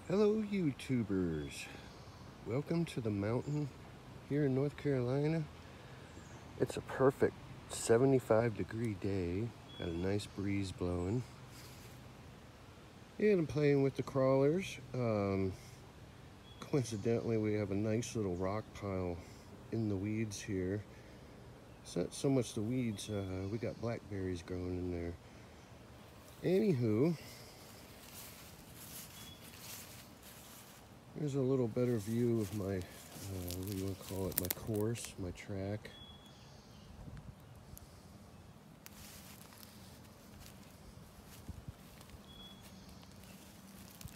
Hello YouTubers, welcome to the mountain here in North Carolina. It's a perfect 75-degree day, got a nice breeze blowing, and I'm playing with the crawlers. Coincidentally, we have a nice little rock pile in the weeds here. It's not so much the weeds, we got blackberries growing in there. Anywho, here's a little better view of my, what do you want to call it, my course, my track.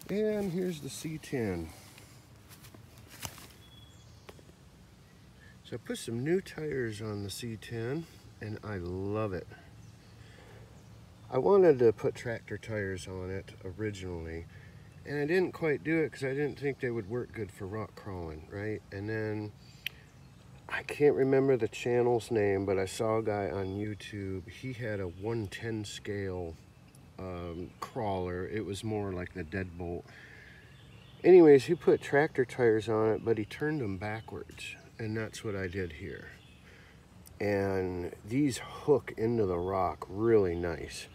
And here's the C10. So I put some new tires on the C10 and I love it. I wanted to put tractor tires on it originally, and I didn't quite do it because I didn't think they would work good for rock crawling, right? And then I can't remember the channel's name, but I saw a guy on YouTube. He had a 110 scale crawler. It was more like the deadbolt. Anyways, he put tractor tires on it, but he turned them backwards, and that's what I did here. And these hook into the rock really nice.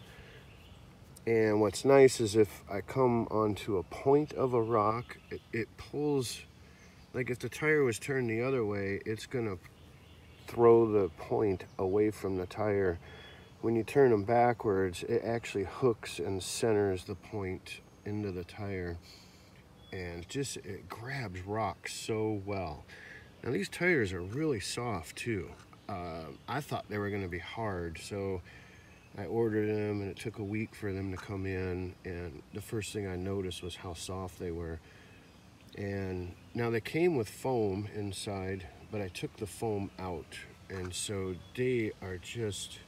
And what's nice is if I come onto a point of a rock, it pulls, like if the tire was turned the other way, it's gonna throw the point away from the tire. When you turn them backwards, it actually hooks and centers the point into the tire. And it grabs rocks so well. Now these tires are really soft too. I thought they were gonna be hard, so I ordered them and it took a week for them to come in, and the first thing I noticed was how soft they were. And now they came with foam inside, but I took the foam out, and so they are just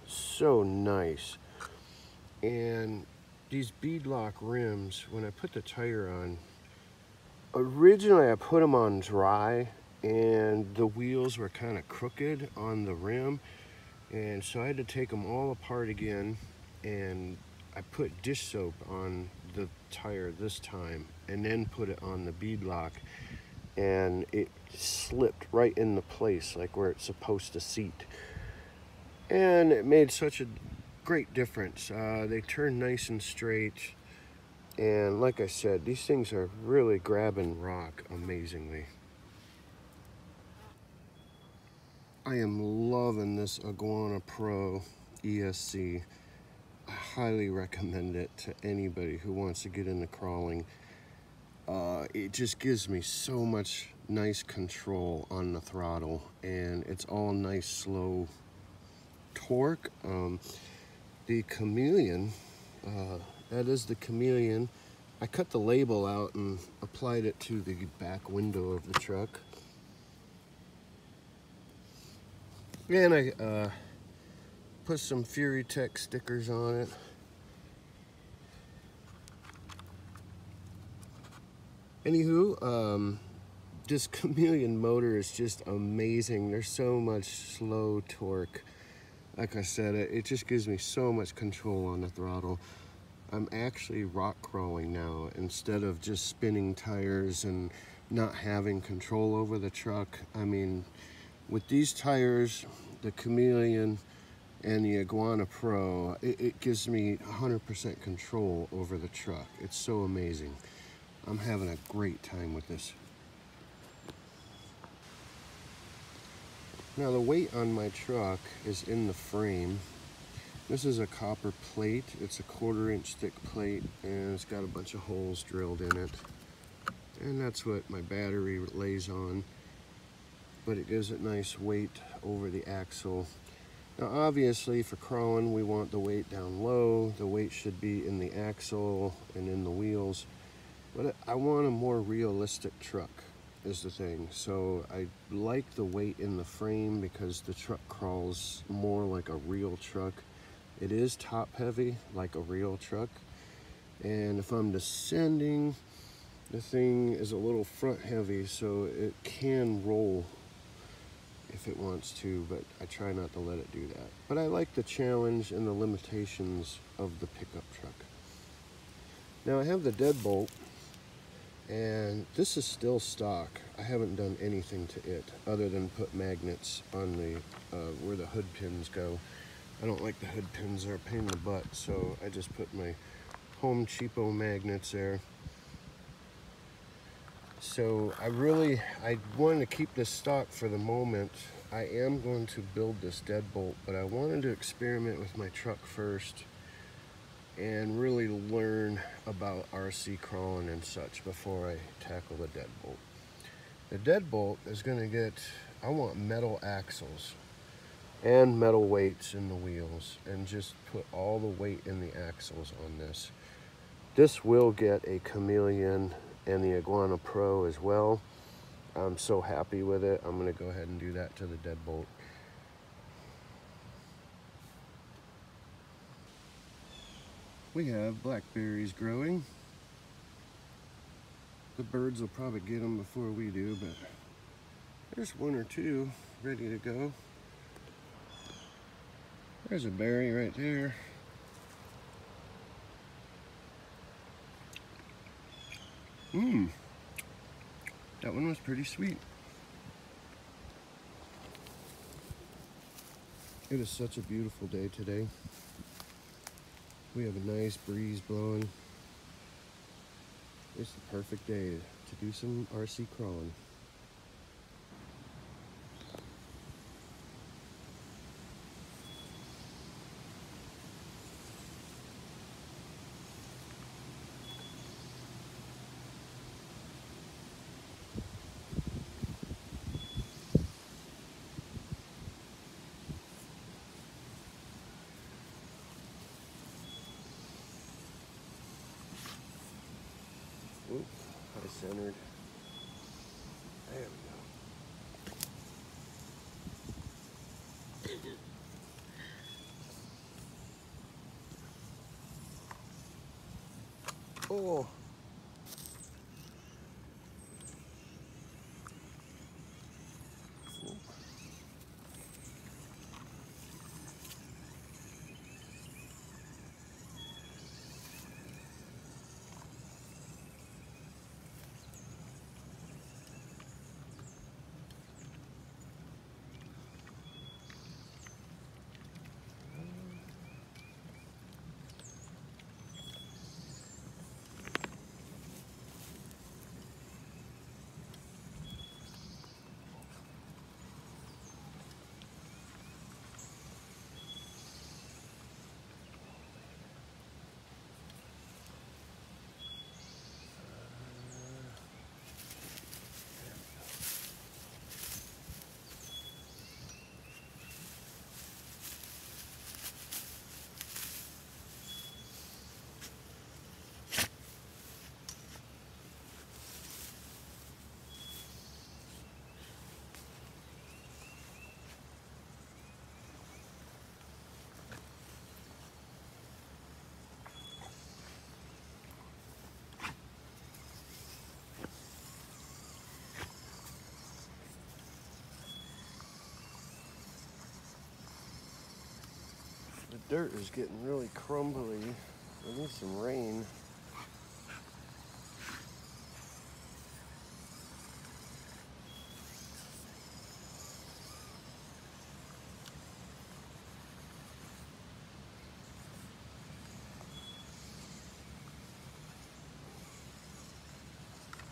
so nice. And these beadlock rims, when I put the tire on, originally I put them on dry and the wheels were kind of crooked on the rim, and so I had to take them all apart again, and I put dish soap on the tire this time and then put it on the beadlock, and it slipped right into place like where it's supposed to seat, and it made such a great difference. They turn nice and straight, and like I said, these things are really grabbing rock amazingly. I am loving this Iguana Pro ESC. I highly recommend it to anybody who wants to get into crawling. It just gives me so much nice control on the throttle, and it's all nice slow torque. The Chameleon, that is the Chameleon. I cut the label out and applied it to the back window of the truck. And I put some Fury Tech stickers on it. Anywho, this Chameleon motor is just amazing. There's so much slow torque. Like I said, it just gives me so much control on the throttle. I'm actually rock crawling now instead of just spinning tires and not having control over the truck. I mean, with these tires, the Chameleon and the Iguana Pro, it gives me 100% control over the truck. It's so amazing. I'm having a great time with this. Now the weight on my truck is in the frame. This is a copper plate. It's a 1/4 inch thick plate, and it's got a bunch of holes drilled in it. And that's what my battery lays on. But it gives it nice weight over the axle. Now obviously for crawling we want the weight down low. The weight should be in the axle and in the wheels. But I want a more realistic truck is the thing. So I like the weight in the frame because the truck crawls more like a real truck. It is top heavy like a real truck. And if I'm descending, the thing is a little front heavy, so it can roll if it wants to, but I try not to let it do that. But I like the challenge and the limitations of the pickup truck. Now I have the deadbolt And this is still stock. I haven't done anything to it other than put magnets on the where the hood pins go. I don't like the hood pins, they're a pain in the butt, so I just put my Home cheapo magnets there. So I wanted to keep this stock for the moment. I am going to build this deadbolt, but I wanted to experiment with my truck first and really learn about RC crawling and such before I tackle the deadbolt. The deadbolt is going to get, I want metal axles and metal weights in the wheels, and just put all the weight in the axles on this. This will get a Chameleon and the Iguana Pro as well. I'm so happy with it. I'm going to go ahead and do that to the deadbolt. We have blackberries growing. The birds will probably get them before we do, but there's one or two ready to go. There's a berry right there. That one was pretty sweet. It is such a beautiful day today. We have a nice breeze blowing. It's the perfect day to do some RC crawling. Oop, I centered. There we go. Oh. The dirt is getting really crumbly. We need some rain.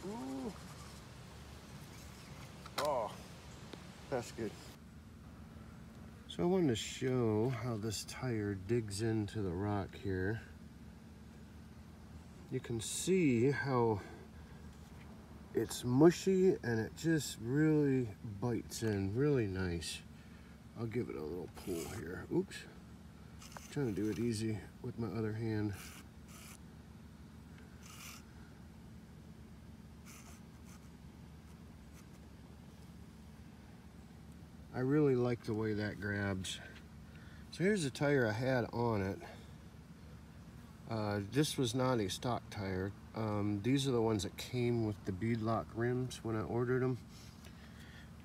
Ooh. Oh, that's good. So I wanted to show how this tire digs into the rock here. You can see how it's mushy and it just really bites in really nice. I'll give it a little pull here. Oops. I'm trying to do it easy with my other hand. I really like the way that grabs. So here's the tire I had on it. This was not a stock tire. These are the ones that came with the beadlock rims when I ordered them.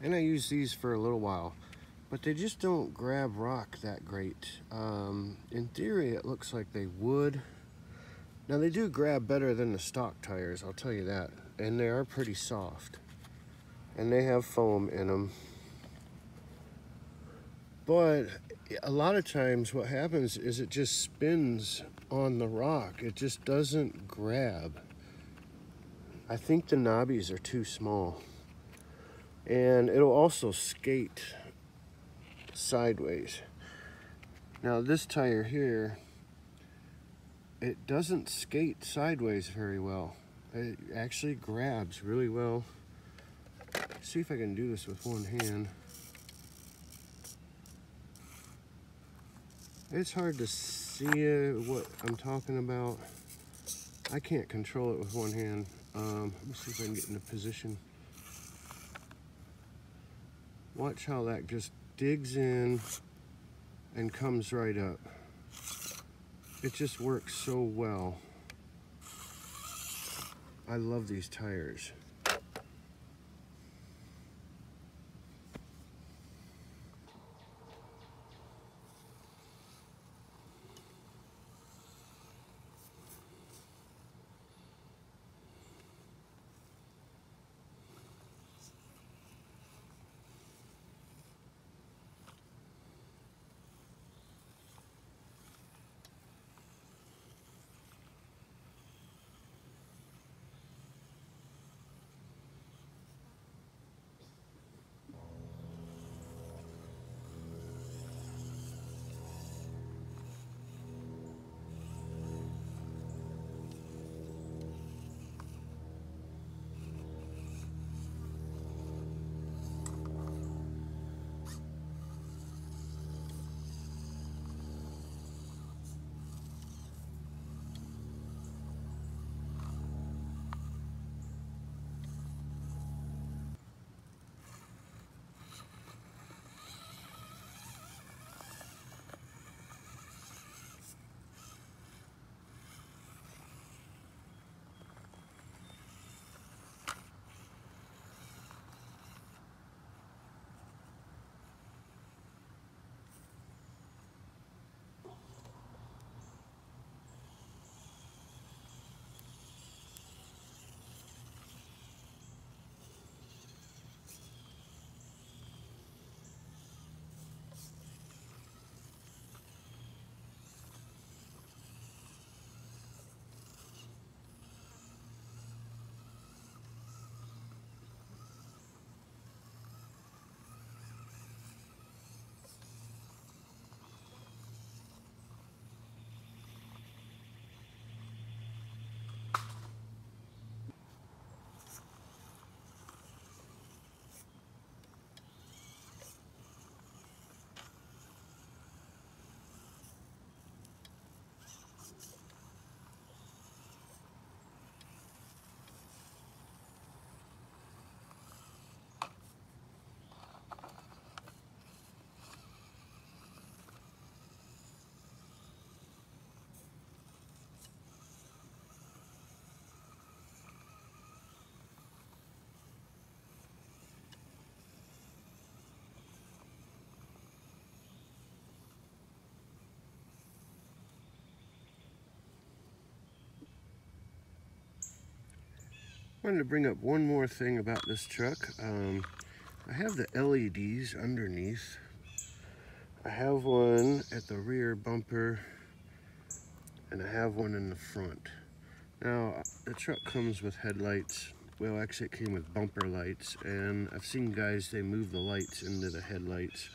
And I used these for a little while, but they just don't grab rock that great. In theory, it looks like they would, Now they do grab better than the stock tires, I'll tell you that. And they are pretty soft. And they have foam in them. But a lot of times what happens is it just spins on the rock. It just doesn't grab. I think the knobbies are too small. And it'll also skate sideways. Now this tire here, it doesn't skate sideways very well. It actually grabs really well. Let's see if I can do this with one hand. It's hard to see what I'm talking about. I can't control it with one hand. Let me see if I can get in a position. Watch how that just digs in and comes right up. It just works so well. I love these tires. I wanted to bring up one more thing about this truck. I have the LEDs underneath. I have one at the rear bumper and I have one in the front. Now, the truck comes with headlights. Well, actually it came with bumper lights, and I've seen guys, they move the lights into the headlights.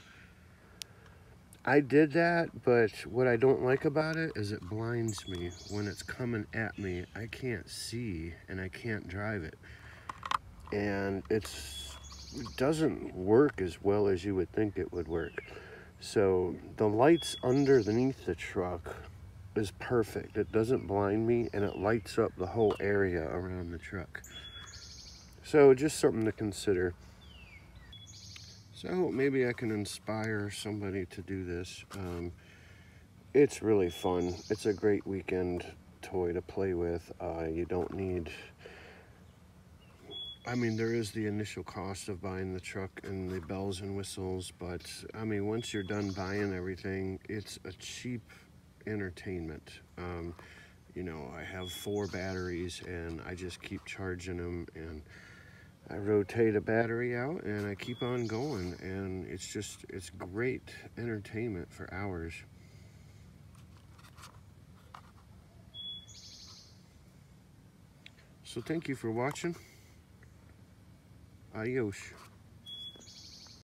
I did that, but what I don't like about it is it blinds me. When it's coming at me, I can't see and I can't drive it. And it doesn't work as well as you would think it would work. So the lights underneath the truck is perfect. It doesn't blind me and it lights up the whole area around the truck. So just something to consider. So I hope maybe I can inspire somebody to do this. It's really fun. It's a great weekend toy to play with. You don't need, I mean, there is the initial cost of buying the truck and the bells and whistles, but I mean, once you're done buying everything, it's a cheap entertainment. you know, I have 4 batteries and I just keep charging them, and I rotate a battery out and I keep on going, and it's great entertainment for hours. So thank you for watching. Adios.